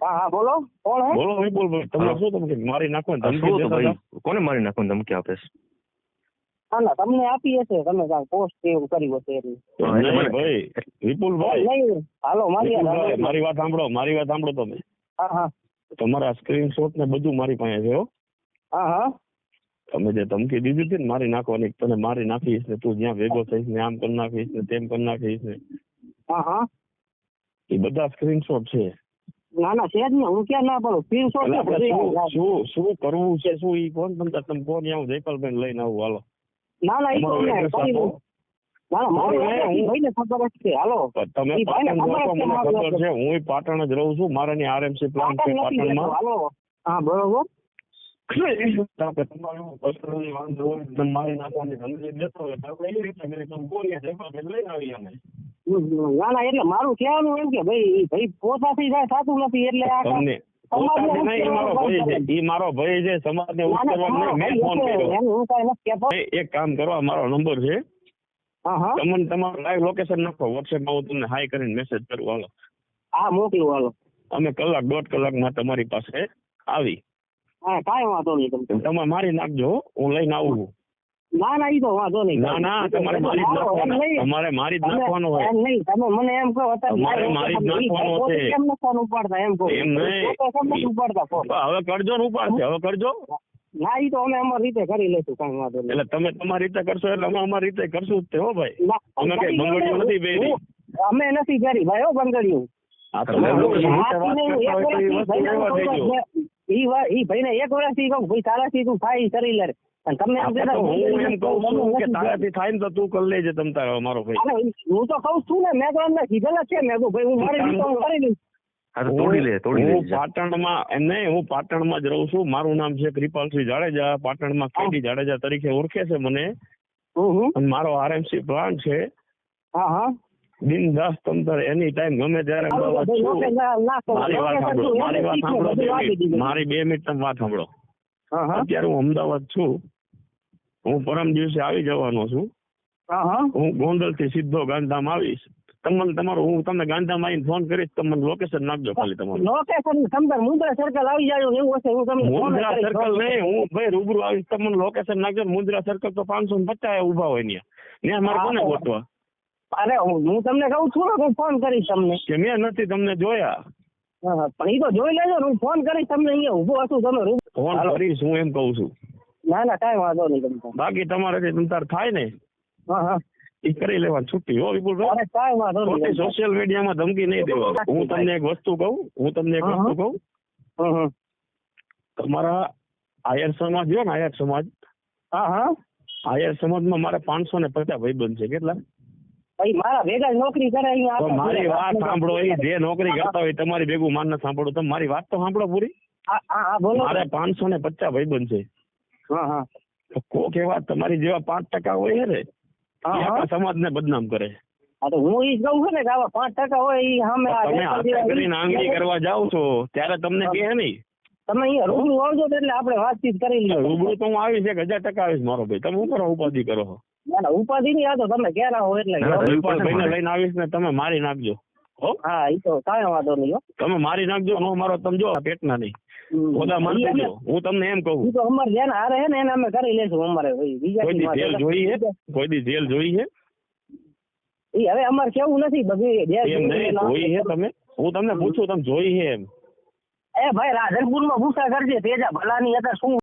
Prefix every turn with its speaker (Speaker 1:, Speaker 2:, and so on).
Speaker 1: હા હા બોલો કોણ હે?
Speaker 2: બોલો વિપુલભાઈ, તમે શું તમે કંઈક મારી નાખો ને ધમકી દેતા હતા?
Speaker 3: કોને મારી નાખવાની ધમકી આપે છે?
Speaker 1: હા ના તમને આપી હશે તમે કાંઈ પોસ્ટ કે એવું કર્યું હશે એટલે.
Speaker 2: નહીં ભાઈ, વિપુલભાઈ,
Speaker 1: નહીં હાલો
Speaker 2: વિપુલભાઈ, મારી વાત સાંભળો તમે.
Speaker 1: હા હા
Speaker 2: તમારા સ્ક્રીનશોટ ને બધું મારી પાસે છે હો.
Speaker 1: હા હા
Speaker 2: તમે જે ધમકી દીધી હતી ને મારી નાખવાની, તને મારી નાખીશ ને તું જ્યાં ભેગો થઈશ ને આમ કરી નાખીશ ને તેમ કરી નાખીશ ને,
Speaker 1: હા હા
Speaker 2: એ બધા સ્ક્રીનશોટ છે.
Speaker 1: ના ના છે જ ને, હું ક્યાં ના પડું સ્ક્રીનશોટ
Speaker 2: એટલે આપણે શું કરવું છે, શું ઈ કોણ તમે કોણ આવું જયપાલભાઈ લઈને આવું હાલો.
Speaker 1: ના ના એ તો
Speaker 2: તમારો
Speaker 1: અમે
Speaker 2: એડ્રેસ
Speaker 1: કરી
Speaker 2: આપો.
Speaker 1: લઉં. ના ના મારું એડ્રેસ ઈ ભાઈને ખબર જ છે. હાલો
Speaker 2: તમે
Speaker 1: ઈ ભાઈને
Speaker 2: પાટણ
Speaker 1: ખબર
Speaker 2: રહો છો,
Speaker 1: જ છે
Speaker 2: મને
Speaker 1: મારું
Speaker 2: ખબર છે. હું પાટણ જ રહું છું. મારે ની આરએમસી પ્લાન્ટ છે
Speaker 1: પાટણ નથી રહેતો.
Speaker 2: પાટણમાં.
Speaker 1: હાલો હા બરોબર.
Speaker 2: તમારું પર્સનલી વાંધો હોય તમે મારી નાખવાની ધમકી દેતો હોય તો આપણે એ રીતે કરી તમે બોલીએ જયપાલભાઈ લઈને આવીએ અમે.
Speaker 1: ના ના એટલે મારું કહેવાનું એમ કે ભાઈ પોતાથી જાય થતું નથી એટલે આ
Speaker 2: તમને પોતાને નહીં, ઈ મારો ભાઈ છે, ઈ મારો ભાઈ છે. સમાજને ઉશ્કેરવા નહીં, મેં ફોન કર્યો.
Speaker 1: હું કાંઈ નથી કહેતો.
Speaker 2: એક કામ કરો, આ મારો નંબર છે.
Speaker 1: હા હા
Speaker 2: તમને તમારું લાઈવ લોકેશન નાખો વોટ્સએપમાં, હું તમને હાઈ કરીને મેસેજ કરું. હાલો
Speaker 1: હા મોકલું હાલો.
Speaker 2: અમે કલાક દોઢ કલાકમાં તમારી પાસે આવી.
Speaker 1: હા કાંઈ વાંધો નહીં તમને.
Speaker 2: તમે મારી નાખજો, હું લઈને આવું છું.
Speaker 1: ના ના ઈ તો વાંધો નહીં.
Speaker 2: ના ના, તમારે મારી જ નાખવાનો. તમારે મારી જ નાખવાનો હોય.
Speaker 1: એમ નહીં તમે મને એમ કહો
Speaker 2: તમારે મારી જ નાખવાનો છે.
Speaker 1: કેમ નથી ફોન ઉપાડતા એમ કહો.
Speaker 2: એમ નહીં.
Speaker 1: કેમ નથી ઉપાડતા ફોન?
Speaker 2: હવે કરજો ને ઉપાડશે, હવે કરજો.
Speaker 1: ના ઈ તો અમે અમારી રીતે કરી લઈશું, કાંઈ વાંધો નહીં.
Speaker 2: એટલે તમે તમારી રીતે કરશો એટલે અમે અમારી રીતે કરશું જ તે હો ભાઈ.
Speaker 1: ના,
Speaker 2: અમે કઈ બંગડીઓ નથી પહેરી.
Speaker 1: અમે નથી કરી ભાઈ હો બંગડીયું.
Speaker 2: આ તો લોકેશન વિશે વાત
Speaker 1: હાથીને
Speaker 2: કરતા હોય તો એ વસ્તુ રહેવા દેજો.
Speaker 1: ઈ ભાઈને એક વર્ષથી કહું ભાઈ તારાથી તું થાય ઈ કરી લે. અને તમને એમ કહેતા
Speaker 2: હું એમ કહું છું કે તારાથી થાય ને તો તું કરી લેજે તમ તારો મારો ભાઈ.
Speaker 1: અરે, હું તો કહું છું ને, મેં તો એમને કીધેલા જ છે. મેં કહું ભાઈ હું મારી રીતે હું કરી લઈશ.
Speaker 3: હા તો તોડી લે
Speaker 2: હું પાટણમાં એમ નહીં, હું પાટણમાં જ રહું છું. મારું નામ છે કૃપાલસિંહ જાડેજા. પાટણમાં કેડી જાડેજા તરીકે ઓળખે છે મને. અને મારો આરએમસી પ્લાન્ટ છે.
Speaker 1: હા હા
Speaker 2: બિનદાસ તમતાર એની ટાઈમ ગમે ત્યારે અમદાવાદ છું. મારી વાત સાંભળો, મારી 2 મિનિટ તમે વાત સાંભળો. અત્યારે હું અમદાવાદ છું. હું પરમ દિવસે આવી જવાનો છું. હું ગોંડલ થી સીધો ગાંધીધામ આવીશ. હું તમને ગાંધીધામ આવીને ફોન કરીશ. તમે મને લોકેશન નાખજો ખાલી તમારું.
Speaker 1: લોકેશન સમજાર મુંદ્રા સર્કલ આવી જાય એવું હશે. હું તમને
Speaker 2: મુંદ્રા સર્કલ નહીં, હું ભાઈ રૂબરૂ આવીશ. તમે મને લોકેશન નાખજો. મુંદ્રા સર્કલ તો 550 ઉભા હોય ત્યાં મારે કોને ગોતવા?
Speaker 1: અરે હું તમને કહું છું ને, હું ફોન કરીશ તમને.
Speaker 2: કે મેં નથી તમને જોયા.
Speaker 1: પણ એ તો જોઈ લેજો. હું ફોન કરીશ તમને. અહીંયા ઉભો હશું તમે
Speaker 2: ફોન કરીશ, હું એમ કહું છું.
Speaker 1: ના ના કાંઈ વાંધો નહીં તમને.
Speaker 2: બાકી તમારાથી તમતાર થાય ને એ કરી લેવાની છૂટી હો વિપુલભાઈ.
Speaker 1: કાંઈ વાંધો નહીં.
Speaker 2: સોશિયલ મીડિયામાં ધમકી નહીં દેવા. હું તમને એક વસ્તુ કહું. તમારા આયર સમાજ જો ને, આયર સમાજ, આયર સમાજમાં મારે 550 ભાઈબંધ છે. કેટલા?
Speaker 1: ભાઈ મારા ભેગા જ નોકરી કરે અહીંયા.
Speaker 2: તો મારી વાત સાંભળો. એ જે નોકરી કરતા હોય તમારી ભેગું માન ન સાંભળો. તમે મારી વાત તો સાંભળો પૂરી. મારે 550 ભાઈબંધ છે. તો કોક એવા તમારી જેવા 5% હોય ને, આખા સમાજને બદનામ કરે.
Speaker 1: તો હું ઈ કહું છું ને કે આવા 5% હોય ઈ સામે
Speaker 2: તમે હાથે કરીને આંગળી કરવા જાવ છો ત્યારે તમને કહે નહીં.
Speaker 1: તમે અહીંયા રૂબરૂ આવજો એટલે આપણે વાતચીત કરી લઈએ.
Speaker 2: રૂબરૂ તો હું આવીશ, 1000% આવીશ મારો ભાઈ. તમે શું કરો ઉપાધિ કરો?
Speaker 1: ના ઉપાધિ નહીં. આ તો તમે ક્યારે આવો એટલે
Speaker 2: ભાઈને લઈને આવીશ ને તમે મારી નાખજો.
Speaker 1: હા ઈ તો કાંઈ વાંધો નહીં.
Speaker 2: તમે મારી નાખજો. નો મારો તમે જો પેટના નહીં ઓદા મારી દેજો. હું તમને એમ કહું,
Speaker 1: તો અમારે જેને હારે હે ને એને અમે કરી લેશું. અમારે
Speaker 2: કોઈ દી જેલ જોઈ છે? કોઈ દી જેલ જોઈ છે?
Speaker 1: ઈ હવે અમારે કેવું નથી બધી
Speaker 2: એમ નહીં જોઈ છે તમે? હું તમને પૂછું તમે જોઈ છે એમ?
Speaker 1: એ ભાઈ રાધનપુરમાં પૂછા કરજે તેજા ભલાની હતા શું